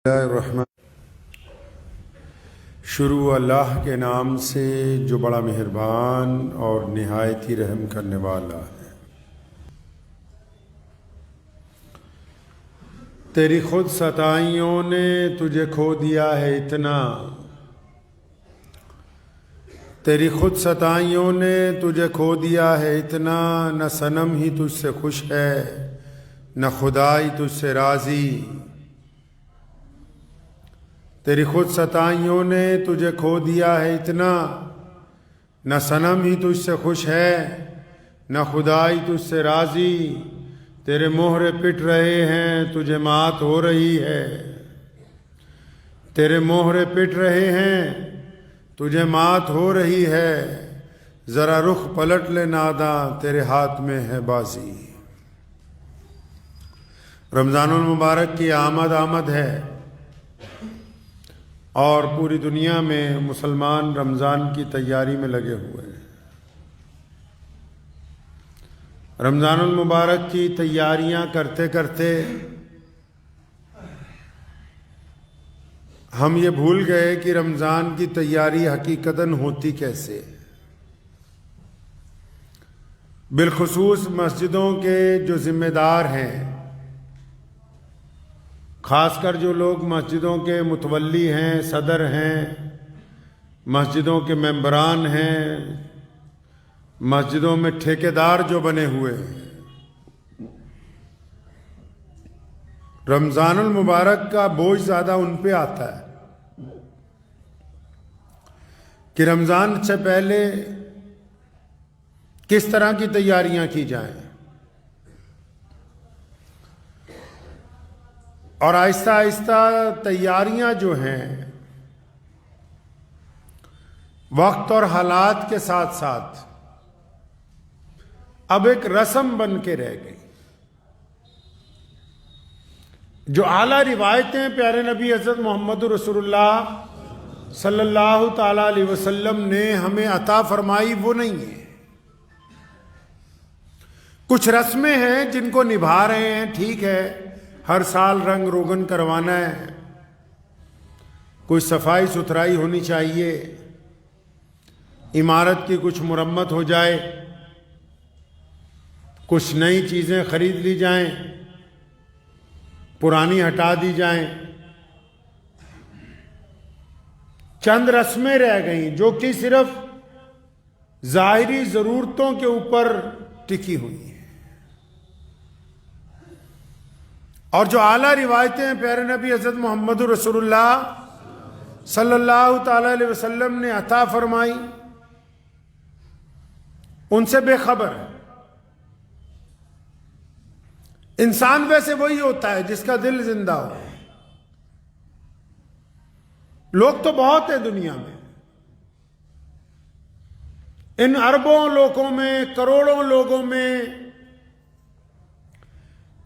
الرحمن شروع اللہ کے نام سے جو بڑا مہربان اور نہایت ہی رحم کرنے والا ہے۔ تیری خود ستائیوں نے تجھے کھو دیا ہے اتنا، تیری خود ستائیوں نے تجھے کھو دیا ہے اتنا، نہ صنم ہی تجھ سے خوش ہے نہ خدائی تجھ سے راضی۔ تیری خود ستائیوں نے تجھے کھو دیا ہے اتنا، نہ صنم ہی تجھ سے خوش ہے نہ خدائی تجھ سے راضی۔ تیرے مہرے پٹ رہے ہیں تجھے مات ہو رہی ہے، تیرے مہرے پٹ رہے ہیں تجھے مات ہو رہی ہے، ذرا رخ پلٹ لے ناداں تیرے ہاتھ میں ہے بازی۔ رمضان المبارک کی آمد ہے اور پوری دنیا میں مسلمان رمضان کی تیاری میں لگے ہوئے ہیں۔ رمضان المبارک کی تیاریاں کرتے کرتے ہم یہ بھول گئے کہ رمضان کی تیاری حقیقتاً ہوتی کیسے۔ بالخصوص مسجدوں کے جو ذمہ دار ہیں، خاص کر جو لوگ مسجدوں کے متولی ہیں، صدر ہیں، مسجدوں کے ممبران ہیں، مسجدوں میں ٹھیکیدار جو بنے ہوئے ہیں، رمضان المبارک کا بوجھ زیادہ ان پہ آتا ہے کہ رمضان سے پہلے کس طرح کی تیاریاں کی جائیں، اور آہستہ آہستہ تیاریاں جو ہیں وقت اور حالات کے ساتھ ساتھ اب ایک رسم بن کے رہ گئی۔ جو اعلیٰ روایتیں پیارے نبی حضرت محمد رسول اللہ صلی اللہ تعالی علیہ وسلم نے ہمیں عطا فرمائی وہ نہیں ہے۔ کچھ رسمیں ہیں جن کو نبھا رہے ہیں، ٹھیک ہے، ہر سال رنگ روگن کروانا ہے، کوئی صفائی ستھرائی ہونی چاہیے، عمارت کی کچھ مرمت ہو جائے، کچھ نئی چیزیں خرید لی جائیں، پرانی ہٹا دی جائیں۔ چند رسمیں رہ گئیں جو کہ صرف ظاہری ضرورتوں کے اوپر ٹکی ہوئی ہیں، اور جو اعلیٰ روایتیں پیارے نبی حضرت محمد رسول اللہ صلی اللہ تعالی علیہ وسلم نے عطا فرمائی ان سے بے خبر ہے۔ انسان ویسے وہی ہوتا ہے جس کا دل زندہ ہو۔ لوگ تو بہت ہیں دنیا میں، ان اربوں لوگوں میں، کروڑوں لوگوں میں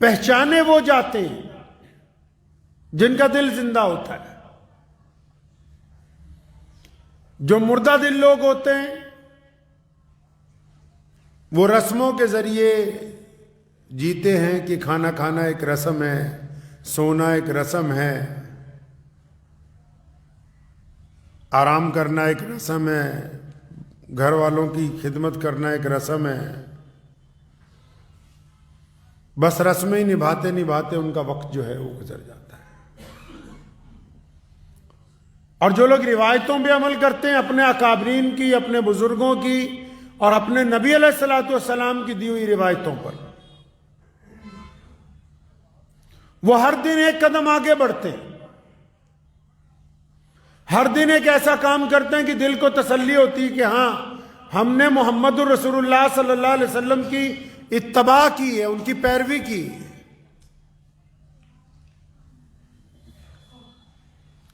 پہچانے وہ جاتے ہیں جن کا دل زندہ ہوتا ہے۔ جو مردہ دل لوگ ہوتے ہیں وہ رسموں کے ذریعے جیتے ہیں کہ کھانا کھانا ایک رسم ہے، سونا ایک رسم ہے، آرام کرنا ایک رسم ہے، گھر والوں کی خدمت کرنا ایک رسم ہے۔ بس رسمیں ہی نبھاتے نبھاتے ان کا وقت جو ہے وہ گزر جاتا ہے۔ اور جو لوگ روایتوں پہ عمل کرتے ہیں، اپنے اکابرین کی، اپنے بزرگوں کی اور اپنے نبی علیہ الصلوۃ والسلام کی دی ہوئی روایتوں پر، وہ ہر دن ایک قدم آگے بڑھتے ہیں، ہر دن ایک ایسا کام کرتے ہیں کہ دل کو تسلی ہوتی ہے کہ ہاں ہم نے محمد رسول اللہ صلی اللہ علیہ وسلم کی اتباع کی ہے، ان کی پیروی کی ہے۔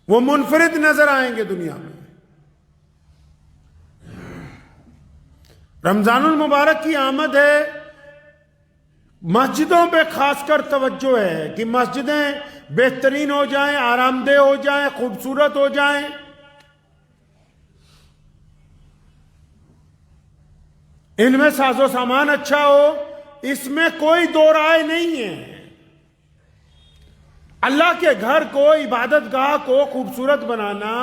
وہ منفرد نظر آئیں گے دنیا میں۔ رمضان المبارک کی آمد ہے، مسجدوں پہ خاص کر توجہ ہے کہ مسجدیں بہترین ہو جائیں، آرام دہ ہو جائیں، خوبصورت ہو جائیں۔ ان میں ساز و سامان اچھا ہو، اس میں کوئی دو رائے نہیں ہے۔ اللہ کے گھر کو، عبادت گاہ کو خوبصورت بنانا،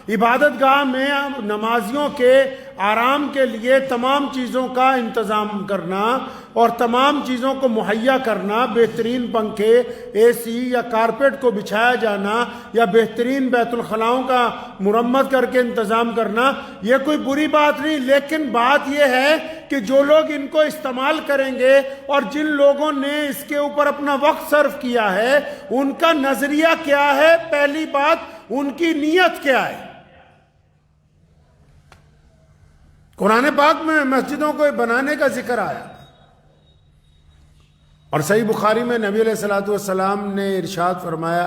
عبادت گاہ میں نمازیوں کے آرام کے لیے تمام چیزوں کا انتظام کرنا اور تمام چیزوں کو مہیا کرنا، بہترین پنکھے، اے سی یا کارپیٹ کو بچھایا جانا یا بہترین بیت الخلاؤں کا مرمت کر کے انتظام کرنا، یہ کوئی بری بات نہیں، لیکن بات یہ ہے کہ جو لوگ ان کو استعمال کریں گے اور جن لوگوں نے اس کے اوپر اپنا وقت صرف کیا ہے ان کا نظریہ کیا ہے، پہلی بات ان کی نیت کیا ہے۔ قرآن پاک میں مسجدوں کو بنانے کا ذکر آیا اور صحیح بخاری میں نبی علیہ السلام نے ارشاد فرمایا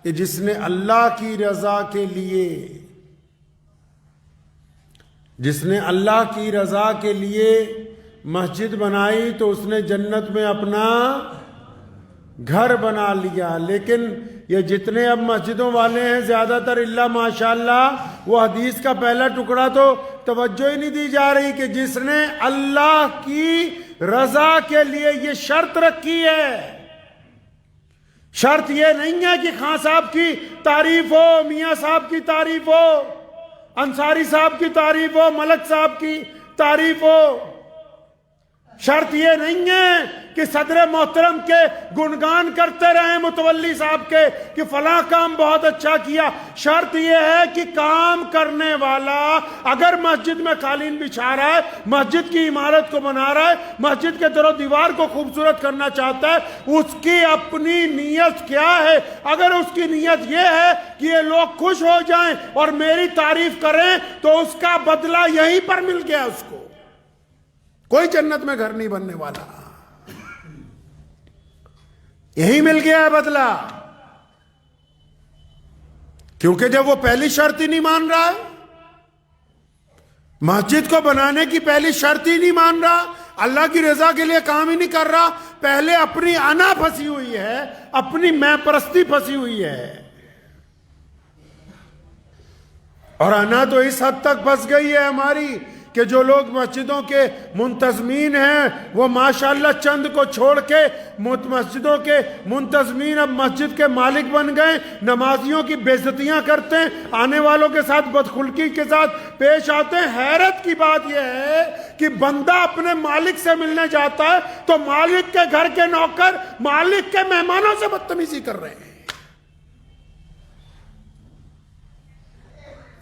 کہ جس نے اللہ کی رضا کے لیے، جس نے اللہ کی رضا کے لیے مسجد بنائی تو اس نے جنت میں اپنا گھر بنا لیا۔ لیکن یہ جتنے اب مسجدوں والے ہیں زیادہ تر الا ماشاءاللہ، وہ حدیث کا پہلا ٹکڑا تو توجہ ہی نہیں دی جا رہی کہ جس نے اللہ کی رضا کے لیے یہ شرط رکھی ہے۔ شرط یہ نہیں ہے کہ خان صاحب کی تعریف ہو، میاں صاحب کی تعریف ہو، انصاری صاحب کی تعریف ہو، ملک صاحب کی تعریف ہو۔ شرط یہ نہیں ہے کہ صدر محترم کے گنگان کرتے رہیں متولی صاحب کے کہ فلاں کام بہت اچھا کیا۔ شرط یہ ہے کہ کام کرنے والا اگر مسجد میں قالین بچھا رہا ہے، مسجد کی عمارت کو بنا رہا ہے، مسجد کے در و دیوار کو خوبصورت کرنا چاہتا ہے، اس کی اپنی نیت کیا ہے۔ اگر اس کی نیت یہ ہے کہ یہ لوگ خوش ہو جائیں اور میری تعریف کریں تو اس کا بدلہ یہیں پر مل گیا، اس کو کوئی جنت میں گھر نہیں بننے والا، یہی مل گیا ہے بدلہ۔ کیونکہ جب وہ پہلی شرط ہی نہیں مان رہا ہے، مسجد کو بنانے کی پہلی شرط ہی نہیں مان رہا، اللہ کی رضا کے لیے کام ہی نہیں کر رہا، پہلے اپنی انا پھنسی ہوئی ہے، اپنی میں پرستی پھنسی ہوئی ہے، اور انا تو اس حد تک پھنس گئی ہے ہماری کہ جو لوگ مسجدوں کے منتظمین ہیں وہ ماشاءاللہ چند کو چھوڑ کے مسجدوں کے منتظمین اب مسجد کے مالک بن گئے، نمازیوں کی بے عزتیاں کرتے ہیں، آنے والوں کے ساتھ بدخلقی کے ساتھ پیش آتے ہیں۔ حیرت کی بات یہ ہے کہ بندہ اپنے مالک سے ملنے جاتا ہے تو مالک کے گھر کے نوکر مالک کے مہمانوں سے بدتمیزی کر رہے ہیں۔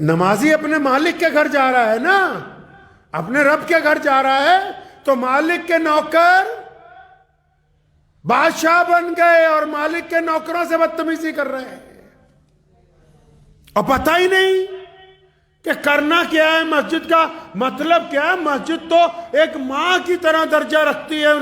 نمازی اپنے مالک کے گھر جا رہا ہے نا، اپنے رب کے گھر جا رہا ہے تو مالک کے نوکر بادشاہ بن گئے اور مالک کے نوکروں سے بدتمیزی کر رہے ہیں، اور پتہ ہی نہیں کہ کرنا کیا ہے، مسجد کا مطلب کیا ہے۔ مسجد تو ایک ماں کی طرح درجہ رکھتی ہے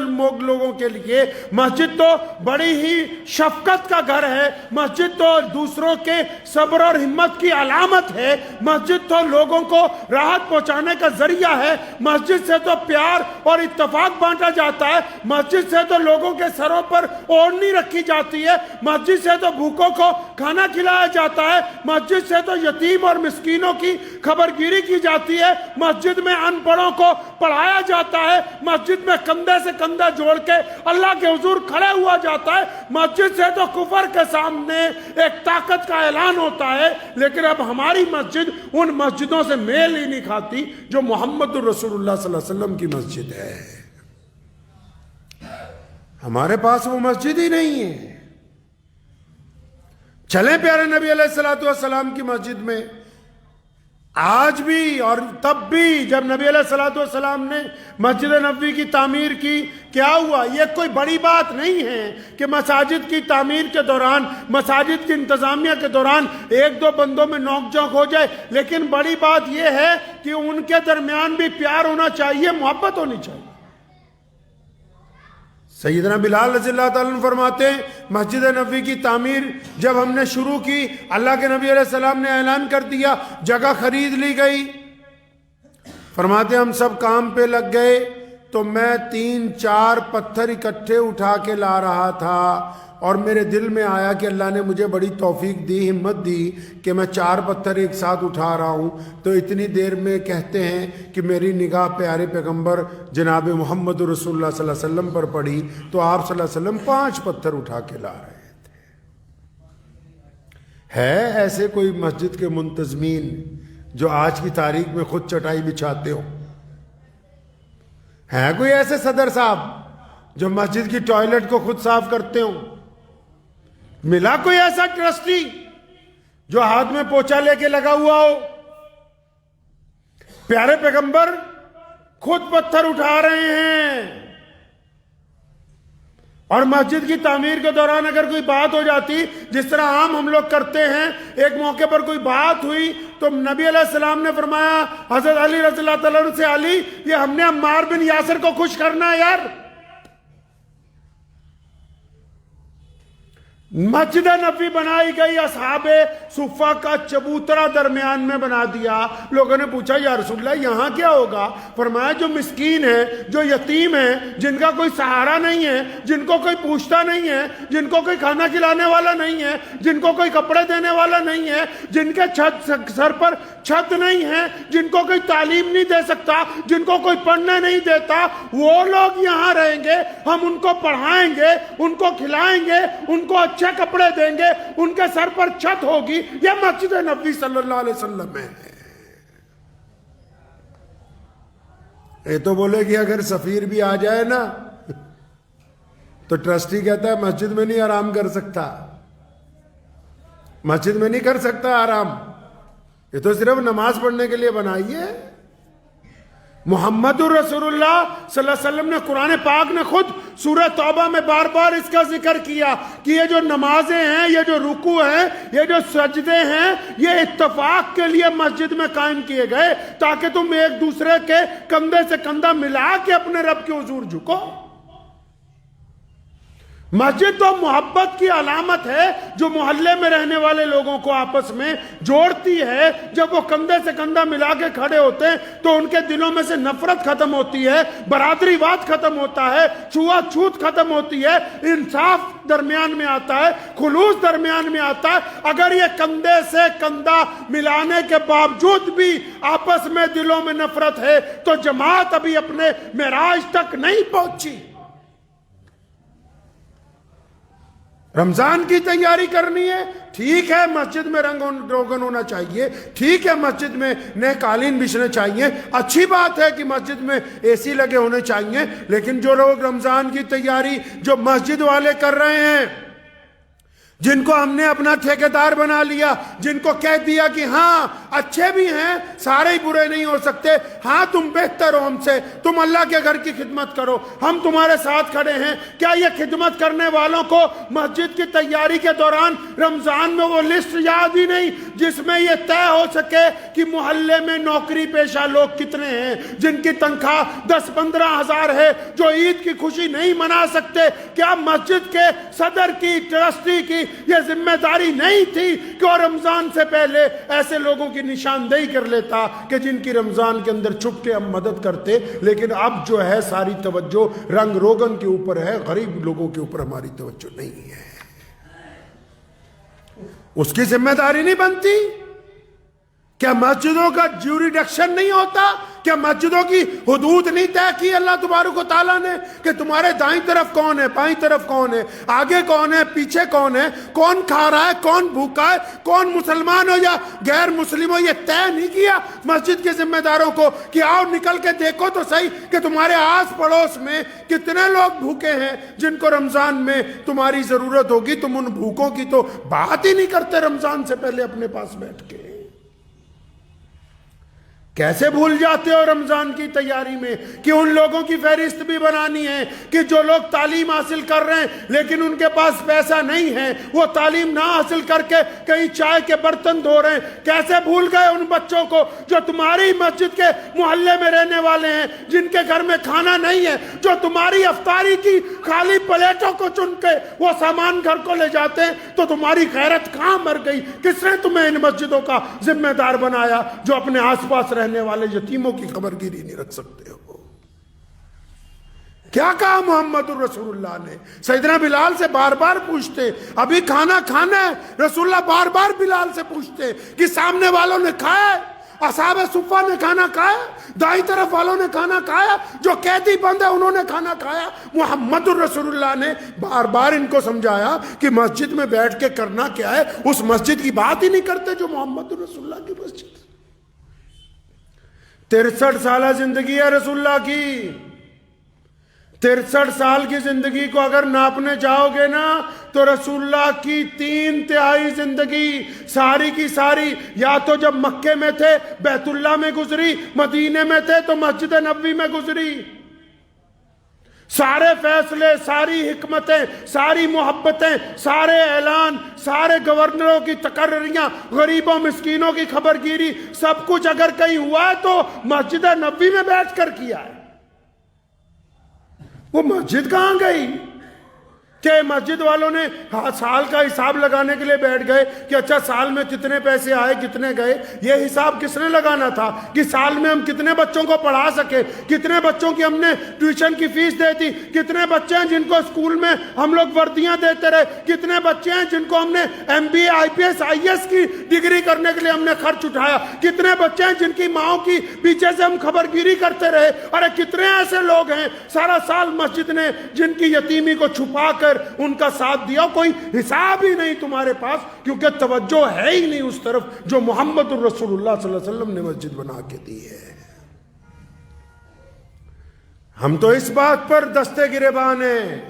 لوگوں کے لیے، مسجد تو بڑی ہی شفقت کا گھر ہے، مسجد تو دوسروں کے صبر اور ہمت کی علامت ہے، مسجد تو لوگوں کو راحت پہنچانے کا ذریعہ ہے، مسجد سے تو پیار اور اتفاق بانٹا جاتا ہے، مسجد سے تو لوگوں کے سروں پر اوڑھنی رکھی جاتی ہے، مسجد سے تو بھوکوں کو کھانا کھلایا جاتا ہے، مسجد سے تو یتیم اور مسکینوں کی خبرگیری کی جاتی ہے، مسجد میں ان پڑھوں کو پڑھایا جاتا ہے، مسجد میں کندھے سے کندھا جوڑ کے اللہ کے حضور کھڑے ہوا جاتا ہے، مسجد سے تو کفر کے سامنے ایک طاقت کا اعلان ہوتا ہے۔ لیکن اب ہماری مسجد ان مسجدوں سے میل ہی نہیں کھاتی جو محمد الرسول اللہ صلی اللہ علیہ وسلم کی مسجد ہے۔ ہمارے پاس وہ مسجد ہی نہیں ہے۔ چلیں پیارے نبی علیہ السلام کی مسجد میں، آج بھی اور تب بھی جب نبی علیہ السلام نے مسجد نبوی کی تعمیر کی، کیا ہوا؟ یہ کوئی بڑی بات نہیں ہے کہ مساجد کی تعمیر کے دوران، مساجد کی انتظامیہ کے دوران ایک دو بندوں میں نوک جھونک ہو جائے، لیکن بڑی بات یہ ہے کہ ان کے درمیان بھی پیار ہونا چاہیے، محبت ہونی چاہیے۔ سیدنا بلال رضی اللہ تعالیٰ عنہ فرماتے ہیں مسجد نبوی کی تعمیر جب ہم نے شروع کی، اللہ کے نبی علیہ السلام نے اعلان کر دیا، جگہ خرید لی گئی۔ فرماتے ہم سب کام پہ لگ گئے تو میں 3-4 پتھر اکٹھے اٹھا کے لا رہا تھا، اور میرے دل میں آیا کہ اللہ نے مجھے بڑی توفیق دی، ہمت دی کہ میں 4 پتھر ایک ساتھ اٹھا رہا ہوں۔ تو اتنی دیر میں کہتے ہیں کہ میری نگاہ پیارے پیغمبر جناب محمد رسول اللہ صلی اللہ علیہ وسلم پر پڑی، تو آپ صلی اللہ علیہ وسلم 5 پتھر اٹھا کے لا رہے تھے۔ ہے ایسے کوئی مسجد کے منتظمین جو آج کی تاریخ میں خود چٹائی بچھاتے ہو؟ ہے کوئی ایسے صدر صاحب جو مسجد کی ٹوائلٹ کو خود صاف کرتے ہوں؟ ملا کوئی ایسا ٹرسٹی جو ہاتھ میں پوچھا لے کے لگا ہوا ہو؟ پیارے پیغمبر خود پتھر اٹھا رہے ہیں، اور مسجد کی تعمیر کے دوران اگر کوئی بات ہو جاتی، جس طرح عام ہم لوگ کرتے ہیں، ایک موقع پر کوئی بات ہوئی تو نبی علیہ السلام نے فرمایا حضرت علی رضی اللہ تعالیٰ عنہ سے، علی یہ ہم نے عمار بن یاسر کو خوش کرنا ہے یار۔ مسجد نبوی بنائی گئی، اصحاب صفہ کا چبوترا درمیان میں بنا دیا۔ لوگوں نے پوچھا یا رسول اللہ یہاں کیا ہوگا؟ فرمایا جو مسکین ہے، جو یتیم ہے، جن کا کوئی سہارا نہیں ہے، جن کو کوئی پوچھتا نہیں ہے، جن کو کوئی کھانا کھلانے والا نہیں ہے، جن کو کوئی کپڑے دینے والا نہیں ہے، جن کے سر پر چھت نہیں ہے، جن کو کوئی تعلیم نہیں دے سکتا، جن کو کوئی پڑھنے نہیں دیتا، وہ لوگ یہاں رہیں گے، ہم ان کو پڑھائیں گے، ان کو کھلائیں گے، ان کو اچھے کپڑے دیں گے، ان کے سر پر چھت ہوگی۔ یہ مسجد نبوی صلی اللہ علیہ وسلم ہے۔ یہ تو بولے کہ اگر سفیر بھی آ جائے نا تو ٹرسٹی کہتا ہے مسجد میں نہیں آرام کر سکتا، مسجد میں نہیں کر سکتا آرام، یہ تو صرف نماز پڑھنے کے لیے بنائی ہے۔ محمد الرسول اللہ صلی اللہ علیہ وسلم نے قرآن پاک نے خود سورہ توبہ میں بار بار اس کا ذکر کیا کہ یہ جو نمازیں ہیں، یہ جو رکوع ہیں، یہ جو سجدے ہیں، یہ اتفاق کے لیے مسجد میں قائم کیے گئے تاکہ تم ایک دوسرے کے کندھے سے کندھا ملا کے اپنے رب کے حضور جھکو۔ مسجد تو محبت کی علامت ہے جو محلے میں رہنے والے لوگوں کو آپس میں جوڑتی ہے۔ جب وہ کندھے سے کندھا ملا کے کھڑے ہوتے ہیں تو ان کے دلوں میں سے نفرت ختم ہوتی ہے، برادری واد ختم ہوتا ہے، چھوت چھوت ختم ہوتی ہے، انصاف درمیان میں آتا ہے، خلوص درمیان میں آتا ہے۔ اگر یہ کندھے سے کندھا ملانے کے باوجود بھی آپس میں دلوں میں نفرت ہے تو جماعت ابھی اپنے معراج تک نہیں پہنچی۔ رمضان کی تیاری کرنی ہے، ٹھیک ہے مسجد میں رنگ روگن ہونا چاہیے، ٹھیک ہے مسجد میں نئے قالین بچھنے چاہیے، اچھی بات ہے کہ مسجد میں اے سی لگے ہونے چاہیے، لیکن جو لوگ رمضان کی تیاری جو مسجد والے کر رہے ہیں، جن کو ہم نے اپنا ٹھیکیدار بنا لیا، جن کو کہہ دیا کہ ہاں اچھے بھی ہیں، سارے ہی برے نہیں ہو سکتے، ہاں تم بہتر ہو ہم سے، تم اللہ کے گھر کی خدمت کرو، ہم تمہارے ساتھ کھڑے ہیں۔ کیا یہ خدمت کرنے والوں کو مسجد کی تیاری کے دوران رمضان میں وہ لسٹ یاد ہی نہیں جس میں یہ طے ہو سکے کہ محلے میں نوکری پیشہ لوگ کتنے ہیں جن کی تنخواہ 10-15 ہزار ہے، جو عید کی خوشی نہیں منا سکتے؟ کیا مسجد کے صدر کی، ٹرسٹی کی یہ ذمہ داری نہیں تھی کہ وہ رمضان سے پہلے ایسے لوگوں کی نشاندہی کر لیتا کہ جن کی رمضان کے اندر چھپ کے ہم مدد کرتے؟ لیکن اب جو ہے ساری توجہ رنگ روگن کے اوپر ہے، غریب لوگوں کے اوپر ہماری توجہ نہیں ہے۔ اس کی ذمہ داری نہیں بنتی؟ کیا مسجدوں کا جیوریڈکشن نہیں ہوتا؟ کیا مسجدوں کی حدود نہیں طے کی اللہ تبارک و تعالیٰ نے کہ تمہارے دائیں طرف کون ہے، بائیں طرف کون ہے، آگے کون ہے، پیچھے کون ہے، کون کھا رہا ہے، کون بھوکا ہے، کون مسلمان ہو یا غیر مسلم ہو؟ یہ طے نہیں کیا مسجد کے ذمہ داروں کو کہ آؤ نکل کے دیکھو تو صحیح کہ تمہارے آس پڑوس میں کتنے لوگ بھوکے ہیں جن کو رمضان میں تمہاری ضرورت ہوگی؟ تم ان بھوکوں کی تو بات ہی نہیں کرتے رمضان سے پہلے اپنے پاس بیٹھ کے۔ کیسے بھول جاتے ہو رمضان کی تیاری میں کہ ان لوگوں کی فہرست بھی بنانی ہے کہ جو لوگ تعلیم حاصل کر رہے ہیں لیکن ان کے پاس پیسہ نہیں ہے، وہ تعلیم نہ حاصل کر کے کہیں چائے کے برتن دھو رہے ہیں۔ کیسے بھول گئے ان بچوں کو جو تمہاری مسجد کے محلے میں رہنے والے ہیں، جن کے گھر میں کھانا نہیں ہے، جو تمہاری افطاری کی خالی پلیٹوں کو چن کے وہ سامان گھر کو لے جاتے ہیں؟ تو تمہاری غیرت کہاں مر گئی؟ کس نے تمہیں ان مسجدوں کا ذمہ دار بنایا جو اپنے آس پاس رہنے والے یتیموں کی خبر گیری نہیں رکھ سکتے ہو؟ کیا کہا محمد الرسول اللہ نے؟ سیدنا بلال سے بار بار پوچھتے ابھی کھانا کھانا ہے؟ رسول اللہ بار بار بلال سے پوچھتے کہ سامنے والوں نے کھایا ہے؟ اصحاب صفہ نے کھانا کھایا، دائیں طرف والوں نے کھانا کھایا، جو قیدی بند ہے انہوں نے کھانا کھایا۔ محمد الرسول اللہ نے بار بار ان کو سمجھایا کہ مسجد میں بیٹھ کے کرنا کیا ہے، اس مسجد کی بات ہی نہیں کرتے جو محمد الرسول اللہ کی مسجد۔ 63 سالہ زندگی ہے رسول اللہ کی، 63 سال کی زندگی کو اگر ناپنے جاؤ گے نا تو رسول اللہ کی 3/3 زندگی ساری کی ساری یا تو جب مکے میں تھے بیت اللہ میں گزری، مدینے میں تھے تو مسجد نبوی میں گزری۔ سارے فیصلے، ساری حکمتیں، ساری محبتیں، سارے اعلان، سارے گورنروں کی تقرریاں، غریبوں مسکینوں کی خبر گیری، سب کچھ اگر کہیں ہوا ہے تو مسجد نبوی میں بیٹھ کر کیا ہے۔ وہ مسجد کہاں گئی کہ مسجد والوں نے سال کا حساب لگانے کے لیے بیٹھ گئے کہ اچھا سال میں کتنے پیسے آئے کتنے گئے؟ یہ حساب کس نے لگانا تھا کہ سال میں ہم کتنے بچوں کو پڑھا سکے، کتنے بچوں کی ہم نے ٹیوشن کی فیس دے دی، کتنے بچے ہیں جن کو اسکول میں ہم لوگ وردیاں دیتے رہے، کتنے بچے ہیں جن کو ہم نے MBA IPS IAS کی ڈگری کرنے کے لیے ہم نے خرچ اٹھایا، کتنے بچے ہیں جن کی ماؤں کی پیچھے سے ہم خبر گیری کرتے رہے، اور کتنے ایسے لوگ ہیں سارا سال مسجد نے جن کی یتیمی کو چھپا کر ان کا ساتھ دیا۔ کوئی حساب ہی نہیں تمہارے پاس، کیونکہ توجہ ہے ہی نہیں اس طرف جو محمد الرسول اللہ صلی اللہ علیہ وسلم نے مسجد بنا کے دی ہے۔ ہم تو اس بات پر دستے گریبان ہیں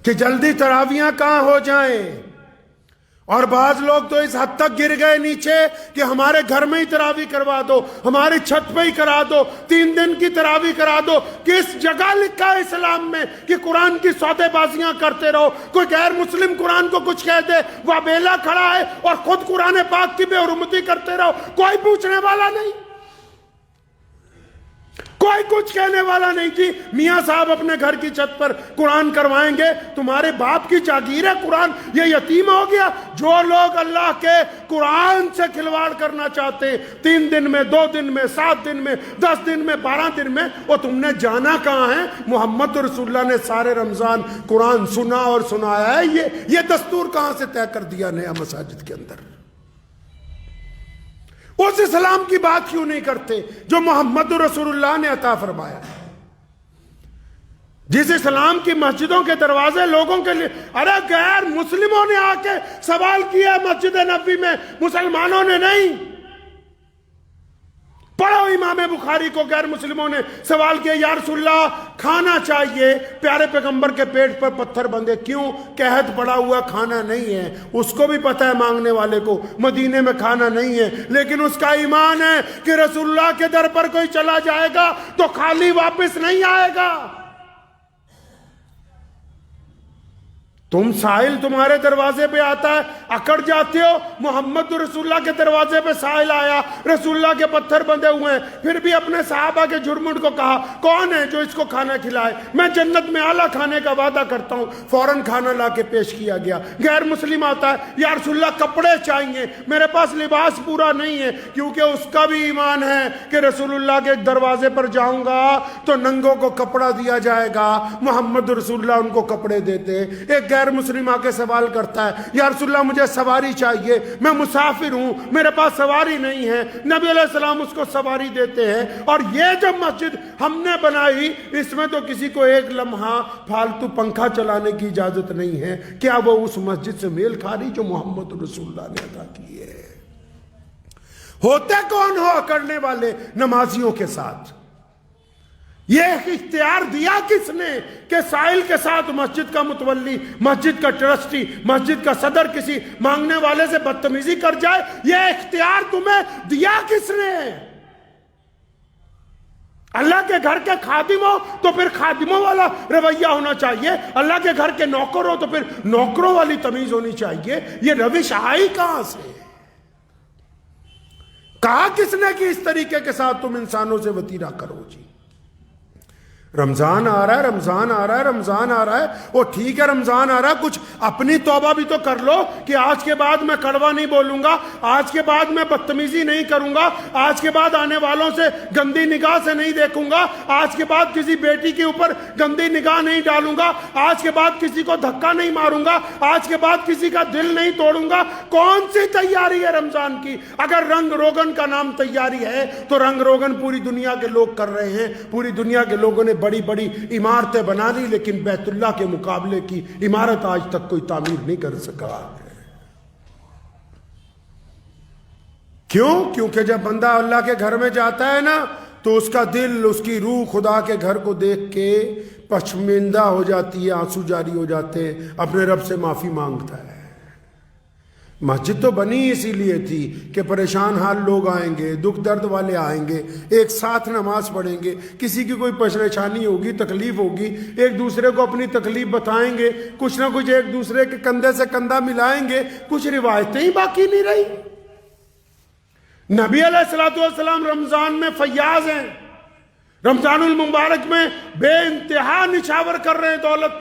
کہ جلدی تراویحاں کہاں ہو جائیں، اور بعض لوگ تو اس حد تک گر گئے نیچے کہ ہمارے گھر میں ہی تراویح کروا دو، ہماری چھت پہ ہی کرا دو، 3 دن کی تراویح کرا دو۔ کس جگہ لکھا ہے اسلام میں کہ قرآن کی سودے بازیاں کرتے رہو؟ کوئی غیر مسلم قرآن کو کچھ کہہ دے وہ بیلا کھڑا ہے اور خود قرآن پاک کی بے حرمتی کرتے رہو، کوئی پوچھنے والا نہیں، کوئی کچھ کہنے والا نہیں۔ جی میاں صاحب اپنے گھر کی چھت پر قرآن کروائیں گے، تمہارے باپ کی جاگیر ہے قرآن، یہ یتیم ہو گیا؟ جو لوگ اللہ کے قرآن سے کھلواڑ کرنا چاہتے ہیں 3 دن میں، 2 دن میں، 7 دن میں، 10 دن میں، 12 دن میں، وہ تم نے جانا کہاں ہے؟ محمد رسول اللہ نے سارے رمضان قرآن سنا اور سنایا ہے، یہ دستور کہاں سے طے کر دیا نیا مساجد کے اندر؟ اس اسلام کی بات کیوں نہیں کرتے جو محمد رسول اللہ نے عطا فرمایا؟ جس اسلام کی مسجدوں کے دروازے لوگوں کے لیے، ارے غیر مسلموں نے آ کے سوال کیا مسجد نبوی میں، مسلمانوں نے نہیں۔ پڑھو امام بخاری کو، غیر مسلموں نے سوال کیا یا رسول اللہ کھانا چاہیے، پیارے پیغمبر کے پیٹ پر پتھر بندھے، کیوں؟ قحط پڑا ہوا کھانا نہیں ہے، اس کو بھی پتہ ہے مانگنے والے کو مدینے میں کھانا نہیں ہے، لیکن اس کا ایمان ہے کہ رسول اللہ کے در پر کوئی چلا جائے گا تو خالی واپس نہیں آئے گا۔ تم سائل تمہارے دروازے پہ آتا ہے اکڑ جاتے ہو، محمد رسول اللہ کے دروازے پہ سائل آیا، رسول اللہ کے پتھر بندھے ہوئے ہیں، پھر بھی اپنے صحابہ کے جرمنٹ کو کہا کون ہے جو اس کو کھانا کھلائے؟ میں جنت میں اعلیٰ کھانے کا وعدہ کرتا ہوں۔ فوراً کھانا لا کے پیش کیا گیا۔ غیر مسلم آتا ہے یا رسول اللہ کپڑے چاہیے، میرے پاس لباس پورا نہیں ہے، کیونکہ اس کا بھی ایمان ہے کہ رسول اللہ کے دروازے پر جاؤں گا تو ننگوں کو کپڑا دیا جائے گا۔ محمد رسول اللہ ان کو کپڑے دیتے۔ ایک غیر مسلم آ کے سوال کرتا ہے یا رسول اللہ مجھے سواری چاہیے، میں مسافر ہوں، میرے پاس سواری نہیں ہے، نبی علیہ السلام اس کو سواری دیتے ہیں۔ اور یہ جو مسجد ہم نے بنائی اس میں تو کسی کو ایک لمحہ فالتو پنکھا چلانے کی اجازت نہیں ہے۔ کیا وہ اس مسجد سے میل کھا رہی جو محمد رسول اللہ نے عطا کی ہے؟ ہوتے کون ہو اکڑنے والے نمازیوں کے ساتھ؟ یہ اختیار دیا کس نے کہ سائل کے ساتھ مسجد کا متولی، مسجد کا ٹرسٹی، مسجد کا صدر کسی مانگنے والے سے بدتمیزی کر جائے؟ یہ اختیار تمہیں دیا کس نے؟ اللہ کے گھر کے خادم ہو تو پھر خادموں والا رویہ ہونا چاہیے، اللہ کے گھر کے نوکر ہو تو پھر نوکروں والی تمیز ہونی چاہیے۔ یہ روش آئی کہاں سے؟ کہا کس نے کہ اس طریقے کے ساتھ تم انسانوں سے وطیرہ کرو؟ جی رمضان آ رہا ہے، رمضان آ رہا ہے، رمضان آ رہا ہے، وہ ٹھیک ہے رمضان آ رہا ہے، کچھ اپنی توبہ بھی تو کر لو کہ آج کے بعد میں کڑوا نہیں بولوں گا، آج کے بعد میں بدتمیزی نہیں کروں گا، آج کے بعد آنے والوں سے گندی نگاہ سے نہیں دیکھوں گا، آج کے بعد کسی بیٹی کے اوپر گندی نگاہ نہیں ڈالوں گا، آج کے بعد کسی کو دھکا نہیں ماروں گا، آج کے بعد کسی کا دل نہیں توڑوں گا۔ کون سی تیاری ہے رمضان کی؟ اگر رنگ روغن کا نام تیاری ہے تو رنگ روغن پوری دنیا کے لوگ کر رہے ہیں، پوری دنیا کے لوگوں نے بڑی بڑی عمارتیں بنا لی، لیکن بیت اللہ کے مقابلے کی عمارت آج تک کوئی تعمیر نہیں کر سکا۔ کیوں؟ کیونکہ جب بندہ اللہ کے گھر میں جاتا ہے نا تو اس کا دل، اس کی روح خدا کے گھر کو دیکھ کے پشمندہ ہو جاتی ہے، آنسو جاری ہو جاتے ہیں، اپنے رب سے معافی مانگتا ہے۔ مسجد تو بنی اسی لیے تھی کہ پریشان حال لوگ آئیں گے، دکھ درد والے آئیں گے، ایک ساتھ نماز پڑھیں گے، کسی کی کوئی پریشانی ہوگی، تکلیف ہوگی، ایک دوسرے کو اپنی تکلیف بتائیں گے، کچھ نہ کچھ ایک دوسرے کے کندھے سے کندھا ملائیں گے۔ کچھ روایتیں ہی باقی نہیں رہی۔ نبی علیہ السلام رمضان میں فیاض ہیں، رمضان المبارک میں بے انتہا نچھاور کر رہے ہیں دولت،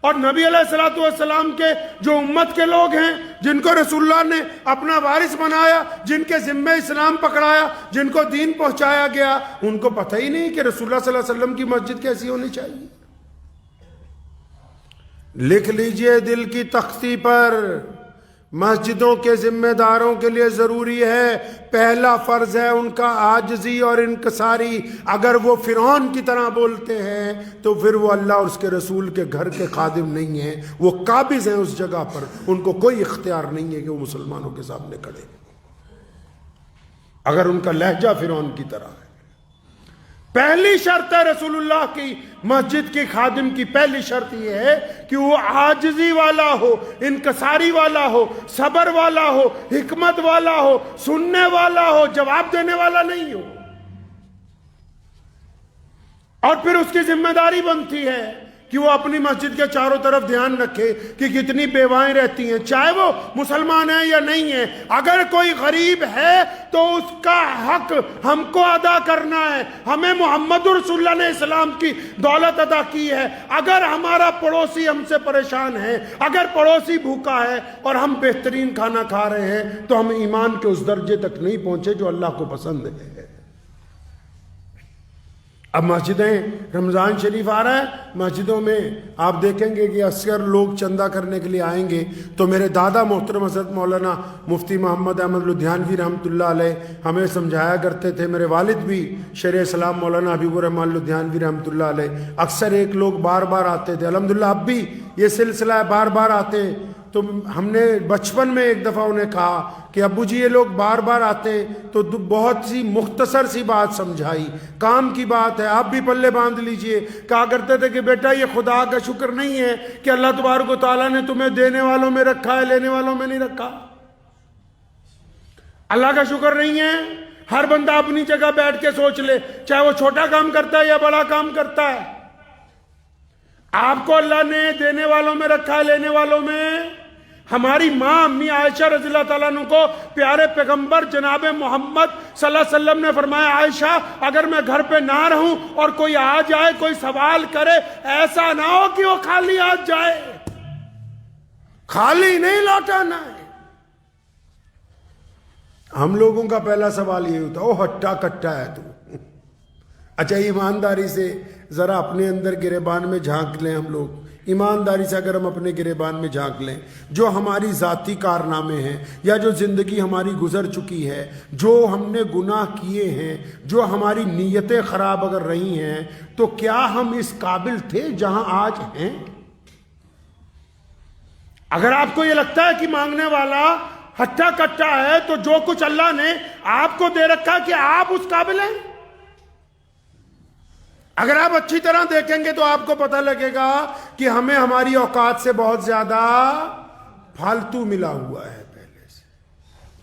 اور نبی علیہ السلام کے جو امت کے لوگ ہیں جن کو رسول اللہ نے اپنا وارث بنایا، جن کے ذمہ اسلام پکڑایا، جن کو دین پہنچایا گیا، ان کو پتہ ہی نہیں کہ رسول اللہ صلی اللہ علیہ وسلم کی مسجد کیسی ہونی چاہیے۔ لکھ لیجئے دل کی تختی پر، مسجدوں کے ذمہ داروں کے لیے ضروری ہے، پہلا فرض ہے ان کا عاجزی اور انکساری۔ اگر وہ فرعون کی طرح بولتے ہیں تو پھر وہ اللہ اور اس کے رسول کے گھر کے خادم نہیں ہیں، وہ قابض ہیں اس جگہ پر، ان کو کوئی اختیار نہیں ہے کہ وہ مسلمانوں کے سامنے کھڑے۔ اگر ان کا لہجہ فرعون کی طرح ہے، پہلی شرط ہے رسول اللہ کی مسجد کی خادم کی، پہلی شرط یہ ہے کہ وہ عاجزی والا ہو، انکساری والا ہو، صبر والا ہو، حکمت والا ہو، سننے والا ہو، جواب دینے والا نہیں ہو۔ اور پھر اس کی ذمہ داری بنتی ہے کہ وہ اپنی مسجد کے چاروں طرف دھیان رکھے کہ کتنی بیوائیں رہتی ہیں، چاہے وہ مسلمان ہیں یا نہیں ہیں۔ اگر کوئی غریب ہے تو اس کا حق ہم کو ادا کرنا ہے، ہمیں محمد رسول اللہ نے اسلام کی دولت ادا کی ہے۔ اگر ہمارا پڑوسی ہم سے پریشان ہے، اگر پڑوسی بھوکا ہے اور ہم بہترین کھانا کھا رہے ہیں تو ہم ایمان کے اس درجے تک نہیں پہنچے جو اللہ کو پسند ہے۔ اب مسجدیں، رمضان شریف آ رہا ہے، مسجدوں میں آپ دیکھیں گے کہ اکثر لوگ چندہ کرنے کے لیے آئیں گے تو میرے دادا محترم حضرت مولانا مفتی محمد احمد لدھیانوی رحمۃ اللہ علیہ ہمیں سمجھایا کرتے تھے، میرے والد بھی شیخ اسلام مولانا حبیب الرحمن لدھیانوی رحمۃ اللہ علیہ، اکثر ایک لوگ بار بار آتے تھے، الحمدللہ اب بھی یہ سلسلہ ہے، بار بار آتے ہیں۔ تو ہم نے بچپن میں ایک دفعہ انہیں کہا کہ ابو جی یہ لوگ بار بار آتے تو بہت سی مختصر سی بات سمجھائی، کام کی بات ہے، آپ بھی پلے باندھ لیجئے۔ کہا کرتے تھے کہ بیٹا یہ خدا کا شکر نہیں ہے کہ اللہ تبارک و تعالیٰ نے تمہیں دینے والوں میں رکھا ہے، لینے والوں میں نہیں رکھا۔ اللہ کا شکر نہیں ہے، ہر بندہ اپنی جگہ بیٹھ کے سوچ لے، چاہے وہ چھوٹا کام کرتا ہے یا بڑا کام کرتا ہے، آپ کو اللہ نے دینے والوں میں رکھا ہے، لینے والوں میں۔ ہماری ماں امی عائشہ رضی اللہ تعالیٰ عنہ کو پیارے پیغمبر جناب محمد صلی اللہ علیہ وسلم نے فرمایا، عائشہ اگر میں گھر پہ نہ رہوں اور کوئی آ جائے، کوئی سوال کرے، ایسا نہ ہو کہ وہ خالی ہاتھ جائے، خالی نہیں لوٹانا ہے۔ ہم لوگوں کا پہلا سوال یہ ہوتا ہے، او ہٹا کٹا ہے تو۔ اچھا ایمانداری سے ذرا اپنے اندر گریبان میں جھانک لیں، ہم لوگ ایمانداری سے اگر ہم اپنے گریبان میں جھانک لیں، جو ہماری ذاتی کارنامے ہیں یا جو زندگی ہماری گزر چکی ہے، جو ہم نے گناہ کیے ہیں، جو ہماری نیتیں خراب اگر رہی ہیں، تو کیا ہم اس قابل تھے جہاں آج ہیں؟ اگر آپ کو یہ لگتا ہے کہ مانگنے والا ہٹا کٹا ہے تو جو کچھ اللہ نے آپ کو دے رکھا کہ آپ اس قابل ہیں؟ اگر آپ اچھی طرح دیکھیں گے تو آپ کو پتہ لگے گا کہ ہمیں ہماری اوقات سے بہت زیادہ فالتو ملا ہوا ہے پہلے سے۔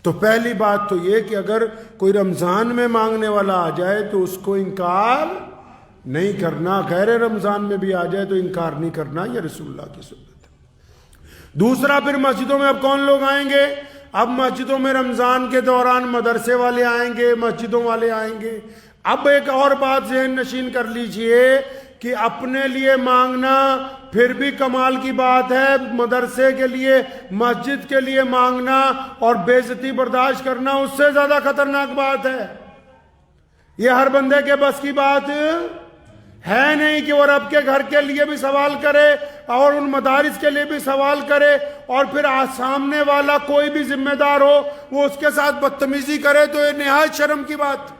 تو پہلی بات تو یہ کہ اگر کوئی رمضان میں مانگنے والا آ جائے تو اس کو انکار نہیں کرنا، غیر رمضان میں بھی آ جائے تو انکار نہیں کرنا، یہ رسول اللہ کی سنت ہے۔ دوسرا، پھر مسجدوں میں اب کون لوگ آئیں گے؟ اب مسجدوں میں رمضان کے دوران مدرسے والے آئیں گے، مسجدوں والے آئیں گے۔ اب ایک اور بات ذہن نشین کر لیجئے کہ اپنے لیے مانگنا پھر بھی کمال کی بات ہے، مدرسے کے لیے، مسجد کے لیے مانگنا اور بے عزتی برداشت کرنا اس سے زیادہ خطرناک بات ہے۔ یہ ہر بندے کے بس کی بات ہے نہیں کہ وہ رب کے گھر کے لیے بھی سوال کرے اور ان مدارس کے لیے بھی سوال کرے، اور پھر سامنے والا کوئی بھی ذمہ دار ہو وہ اس کے ساتھ بدتمیزی کرے، تو یہ نہایت شرم کی بات۔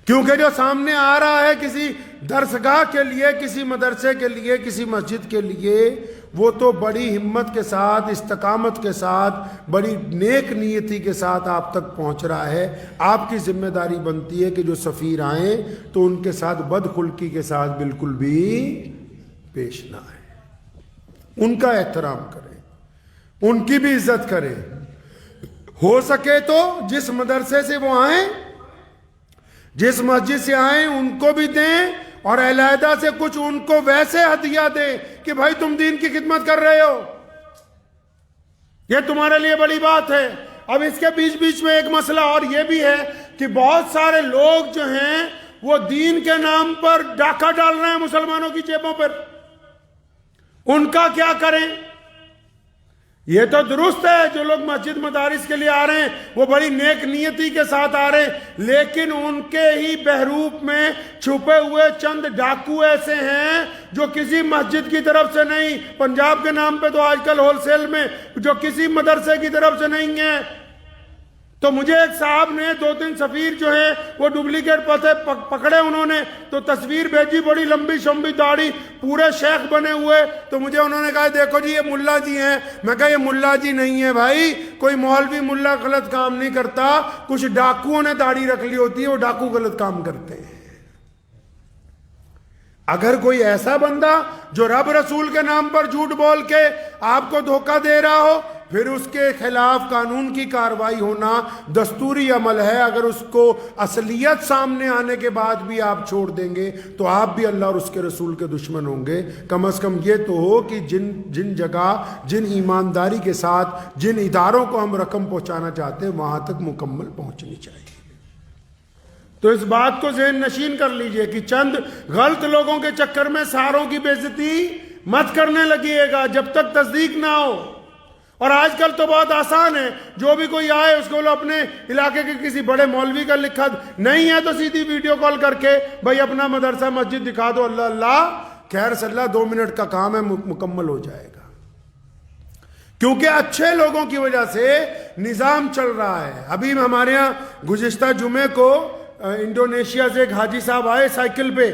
کیونکہ جو سامنے آ رہا ہے کسی درسگاہ کے لیے، کسی مدرسے کے لیے، کسی مسجد کے لیے، وہ تو بڑی ہمت کے ساتھ، استقامت کے ساتھ، بڑی نیک نیتی کے ساتھ آپ تک پہنچ رہا ہے۔ آپ کی ذمہ داری بنتی ہے کہ جو سفیر آئیں تو ان کے ساتھ بدخلقی کے ساتھ بالکل بھی پیش نہ آئے، ان کا احترام کریں، ان کی بھی عزت کریں۔ ہو سکے تو جس مدرسے سے وہ آئیں، جس مسجد سے آئیں، ان کو بھی دیں، اور علیحدہ سے کچھ ان کو ویسے ہدیہ دیں کہ بھائی تم دین کی خدمت کر رہے ہو، یہ تمہارے لیے بڑی بات ہے۔ اب اس کے بیچ بیچ میں ایک مسئلہ اور یہ بھی ہے کہ بہت سارے لوگ جو ہیں وہ دین کے نام پر ڈاکہ ڈال رہے ہیں مسلمانوں کی جیبوں پر، ان کا کیا کریں؟ یہ تو درست ہے جو لوگ مسجد مدارس کے لیے آ رہے ہیں وہ بڑی نیک نیتی کے ساتھ آ رہے ہیں، لیکن ان کے ہی بہروپ میں چھپے ہوئے چند ڈاکو ایسے ہیں جو کسی مسجد کی طرف سے نہیں، پنجاب کے نام پہ تو آج کل ہول سیل میں، جو کسی مدرسے کی طرف سے نہیں ہیں۔ تو مجھے ایک صاحب نے 2-3 سفیر جو ہیں وہ ڈپلیکیٹ پتے پکڑے، انہوں نے تو تصویر بھیجی، بڑی لمبی شمبی داڑھی، پورے شیخ بنے ہوئے، تو مجھے انہوں نے کہا دیکھو جی یہ ملا جی ہیں۔ میں کہا یہ ملا جی نہیں ہے بھائی، کوئی مولوی ملا غلط کام نہیں کرتا، کچھ ڈاکوؤں نے داڑھی رکھ لی ہوتی ہے، وہ ڈاکو غلط کام کرتے ہیں۔ اگر کوئی ایسا بندہ جو رب رسول کے نام پر جھوٹ بول کے آپ کو دھوکہ دے رہا ہو، پھر اس کے خلاف قانون کی کارروائی ہونا دستوری عمل ہے۔ اگر اس کو اصلیت سامنے آنے کے بعد بھی آپ چھوڑ دیں گے تو آپ بھی اللہ اور اس کے رسول کے دشمن ہوں گے۔ کم از کم یہ تو ہو کہ جن جگہ، جن ایمانداری کے ساتھ جن اداروں کو ہم رقم پہنچانا چاہتے ہیں وہاں تک مکمل پہنچنی چاہیے۔ تو اس بات کو ذہن نشین کر لیجئے کہ چند غلط لوگوں کے چکر میں ساروں کی بے عزتی مت کرنے لگیے گا جب تک تصدیق نہ ہو۔ اور آج کل تو بہت آسان ہے، جو بھی کوئی آئے اس کو اپنے علاقے کے کسی بڑے مولوی کا لکھا نہیں ہے تو سیدھی ویڈیو کال کر کے بھائی اپنا مدرسہ مسجد دکھا دو، اللہ اللہ خیر صلی اللہ 2 منٹ کا کام ہے، مکمل ہو جائے گا۔ کیونکہ اچھے لوگوں کی وجہ سے نظام چل رہا ہے۔ ابھی ہمارے ہاں گزشتہ جمعے کو انڈونیشیا سے ایک حاجی صاحب آئے سائیکل پہ،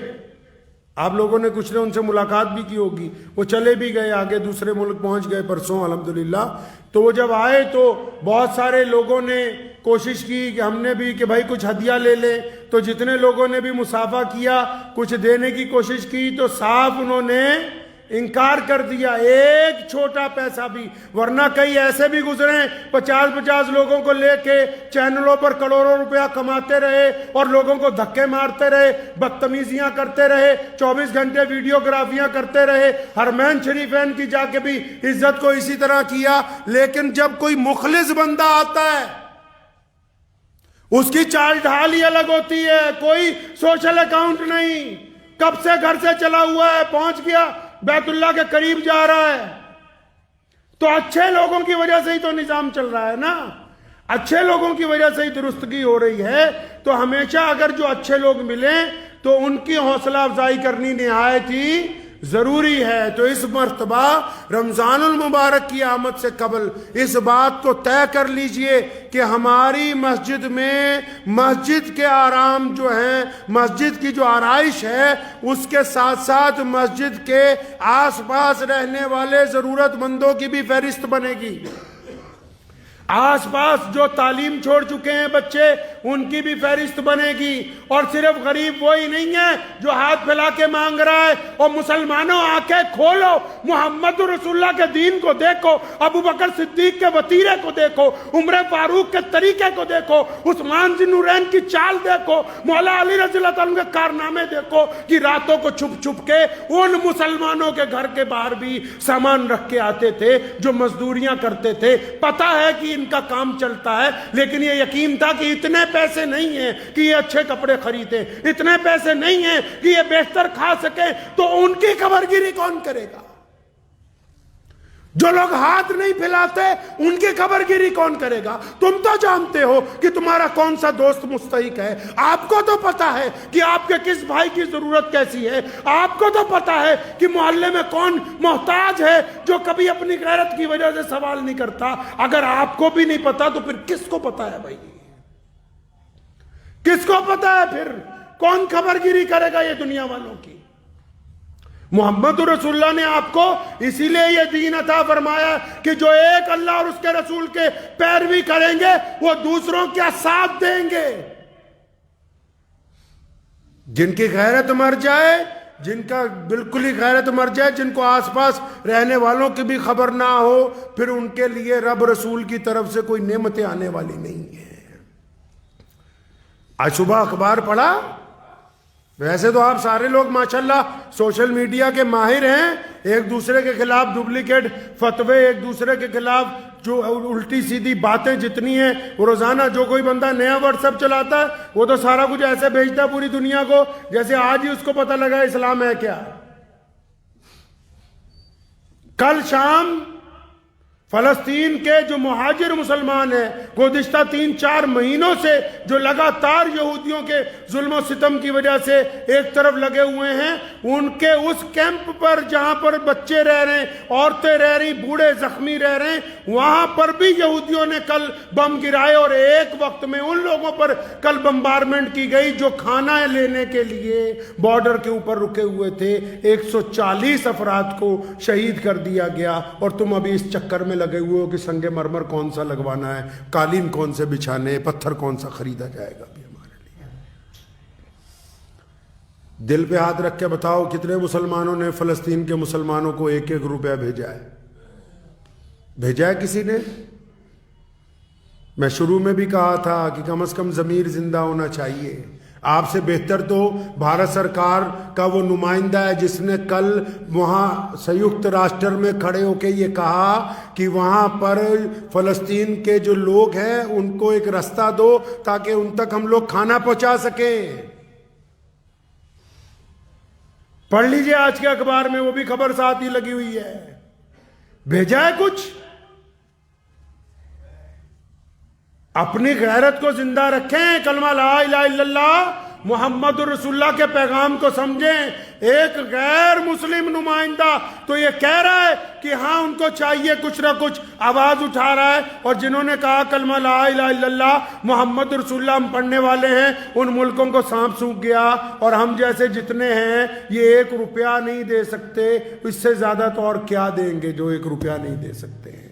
آپ لوگوں نے کچھ نے ان سے ملاقات بھی کی ہوگی، وہ چلے بھی گئے آگے دوسرے ملک پہنچ گئے پرسوں الحمدللہ۔ تو وہ جب آئے تو بہت سارے لوگوں نے کوشش کی کہ ہم نے بھی کہ بھائی کچھ ہدیہ لے لیں، تو جتنے لوگوں نے بھی مصافحہ کیا، کچھ دینے کی کوشش کی، تو صاف انہوں نے انکار کر دیا، ایک چھوٹا پیسہ بھی۔ ورنہ کئی ایسے بھی گزرے 50 لوگوں کو لے کے چینلوں پر کروڑوں روپیہ کماتے رہے اور لوگوں کو دھکے مارتے رہے، بدتمیزیاں کرتے رہے، 24 گھنٹے ویڈیوگرافیاں کرتے رہے، حرمین شریفین کی جا کے بھی عزت کو اسی طرح کیا۔ لیکن جب کوئی مخلص بندہ آتا ہے اس کی چال ڈھال ہی الگ ہوتی ہے، کوئی سوشل اکاؤنٹ نہیں، کب سے گھر سے چلا ہوا ہے، پہنچ گیا بیت اللہ کے قریب جا رہا ہے۔ تو اچھے لوگوں کی وجہ سے ہی تو نظام چل رہا ہے نا، اچھے لوگوں کی وجہ سے ہی درستگی ہو رہی ہے۔ تو ہمیشہ اگر جو اچھے لوگ ملیں تو ان کی حوصلہ افزائی کرنی نہایت ہی ضروری ہے۔ تو اس مرتبہ رمضان المبارک کی آمد سے قبل اس بات کو طے کر لیجئے کہ ہماری مسجد میں مسجد کے آرام جو ہیں، مسجد کی جو آرائش ہے، اس کے ساتھ ساتھ مسجد کے آس پاس رہنے والے ضرورت مندوں کی بھی فہرست بنے گی۔ آس پاس جو تعلیم چھوڑ چکے ہیں بچے، ان کی بھی فہرست بنے گی۔ اور صرف غریب وہی نہیں ہے جو ہاتھ پھیلا کے مانگ رہا ہے، اور مسلمانوں آنکھیں کھولو، محمد رسول اللہ کے دین کو دیکھو، ابو بکر صدیق کے وطیرے کو دیکھو، عمر فاروق کے طریقے کو دیکھو، عثمان ذی النورین کی چال دیکھو، مولا علی رضی اللہ تعالیٰ کے کارنامے دیکھو کہ راتوں کو چھپ چھپ کے ان مسلمانوں کے گھر کے باہر بھی سامان رکھ کے آتے تھے جو مزدوریاں کرتے تھے۔ پتہ ہے کہ ان کا کام چلتا ہے، لیکن یہ یقین تھا کہ اتنے پیسے نہیں ہیں کہ یہ اچھے کپڑے خریدیں، اتنے پیسے نہیں ہیں کہ یہ بہتر کھا سکیں، تو ان کی خبر گیری کون کرے گا؟ جو لوگ ہاتھ نہیں پھیلاتے ان کی خبر گیری کون کرے گا؟ تم تو جانتے ہو کہ تمہارا کون سا دوست مستحق ہے، آپ کو تو پتا ہے کہ آپ کے کس بھائی کی ضرورت کیسی ہے، آپ کو تو پتا ہے کہ محلے میں کون محتاج ہے جو کبھی اپنی غیرت کی وجہ سے سوال نہیں کرتا۔ اگر آپ کو بھی نہیں پتا تو پھر کس کو پتا ہے بھائی؟ کس کو پتا ہے پھر؟ کون خبر گیری کرے گا یہ دنیا والوں کی؟ محمد رسول اللہ نے آپ کو اسی لیے یہ دین عطا فرمایا کہ جو ایک اللہ اور اس کے رسول کے پیروی کریں گے وہ دوسروں کا ساتھ دیں گے۔ جن کی غیرت مر جائے، جن کا بالکل ہی غیرت مر جائے، جن کو آس پاس رہنے والوں کی بھی خبر نہ ہو، پھر ان کے لیے رب رسول کی طرف سے کوئی نعمتیں آنے والی نہیں ہیں۔ آج صبح اخبار پڑھا، ویسے تو آپ سارے لوگ ماشاءاللہ سوشل میڈیا کے ماہر ہیں، ایک دوسرے کے خلاف ڈپلیکیٹ فتوے، ایک دوسرے کے خلاف جو الٹی سیدھی باتیں جتنی ہیں، وہ روزانہ جو کوئی بندہ نیا واٹس ایپ چلاتا ہے وہ تو سارا کچھ ایسے بھیجتا ہے پوری دنیا کو جیسے آج ہی اس کو پتہ لگا اسلام ہے کیا۔ کل شام فلسطین کے جو مہاجر مسلمان ہیں، گزشتہ 3-4 مہینوں سے جو لگاتار یہودیوں کے ظلم و ستم کی وجہ سے ایک طرف لگے ہوئے ہیں، ان کے اس کیمپ پر جہاں پر بچے رہ رہے ہیں، عورتیں رہ رہی، بوڑھے زخمی رہ رہے ہیں، وہاں پر بھی یہودیوں نے کل بم گرائے، اور ایک وقت میں ان لوگوں پر کل بمبارمنٹ کی گئی جو کھانا لینے کے لیے بارڈر کے اوپر رکے ہوئے تھے۔ 140 افراد کو شہید کر دیا گیا، اور تم ابھی اس چکر میں لگے ہوئے ہو کہ سنگ مرمر کون سا لگوانا ہے، قالین کون سے بچھانے، پتھر کون سا خریدا جائے گا بھی ہمارے لیے۔ دل پہ ہاتھ رکھ کے بتاؤ کتنے مسلمانوں نے فلسطین کے مسلمانوں کو 1-1 روپیہ بھیجا ہے؟ بھیجا ہے کسی نے؟ میں شروع میں بھی کہا تھا کہ کم از کم ضمیر زندہ ہونا چاہیے۔ آپ سے بہتر تو بھارت سرکار کا وہ نمائندہ ہے جس نے کل وہاں سیوکت راشٹر میں کھڑے ہو کے یہ کہا کہ وہاں پر فلسطین کے جو لوگ ہیں ان کو ایک راستہ دو تاکہ ان تک ہم لوگ کھانا پہنچا سکیں۔ پڑھ لیجئے آج کے اخبار میں، وہ بھی خبر ساتھ ہی لگی ہوئی ہے۔ بھیجا ہے کچھ؟ اپنی غیرت کو زندہ رکھیں، کلمہ لا الہ الا اللہ محمد رسول اللہ کے پیغام کو سمجھیں۔ ایک غیر مسلم نمائندہ تو یہ کہہ رہا ہے کہ ہاں ان کو چاہیے کچھ نہ کچھ، آواز اٹھا رہا ہے، اور جنہوں نے کہا کلمہ لا الہ الا اللہ محمد رسول اللہ ہم پڑھنے والے ہیں، ان ملکوں کو سانپ سونکھ گیا، اور ہم جیسے جتنے ہیں یہ 1 روپیہ نہیں دے سکتے، اس سے زیادہ تو اور کیا دیں گے جو 1 روپیہ نہیں دے سکتے ہیں۔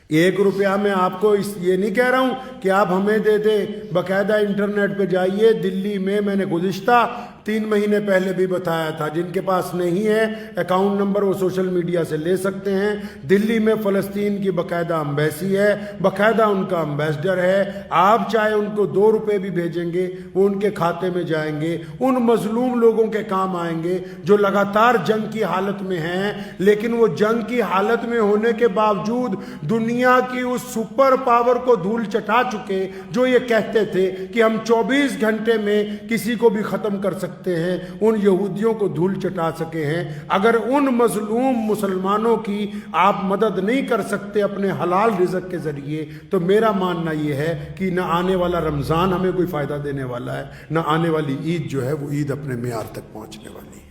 1 روپیہ میں آپ کو یہ نہیں کہہ رہا ہوں کہ آپ ہمیں دے دیں، باقاعدہ انٹرنیٹ پہ جائیے۔ دلی میں نے گزشتہ 3 مہینے پہلے بھی بتایا تھا، جن کے پاس نہیں ہے اکاؤنٹ نمبر وہ سوشل میڈیا سے لے سکتے ہیں۔ دلی میں فلسطین کی باقاعدہ امبیسی ہے، باقاعدہ ان کا امبیسڈر ہے، آپ چاہے ان کو 2 روپے بھی بھیجیں گے وہ ان کے کھاتے میں جائیں گے، ان مظلوم لوگوں کے کام آئیں گے جو لگاتار جنگ کی حالت میں ہیں، لیکن وہ جنگ کی حالت میں ہونے کے باوجود دنیا کی اس سپر پاور کو دھول چٹا چکے جو یہ کہتے تھے کہ ہم 24 گھنٹے میں کسی کو بھی ختم کر سکتے ہیں، ان یہودیوں کو دھول چٹا سکے ہیں۔ اگر ان مظلوم مسلمانوں کی آپ مدد نہیں کر سکتے اپنے حلال رزق کے ذریعے، تو میرا ماننا یہ ہے کہ نہ آنے والا رمضان ہمیں کوئی فائدہ دینے والا ہے، نہ آنے والی عید جو ہے وہ عید اپنے معیار تک پہنچنے والی ہے۔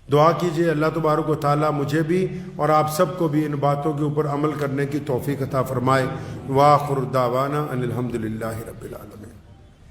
دعا کیجئے اللہ تبارک و تعالیٰ مجھے بھی اور آپ سب کو بھی ان باتوں کے اوپر عمل کرنے کی توفیق عطا فرمائے۔ وآخر دعوانا ان الحمدللہ رب العالمین۔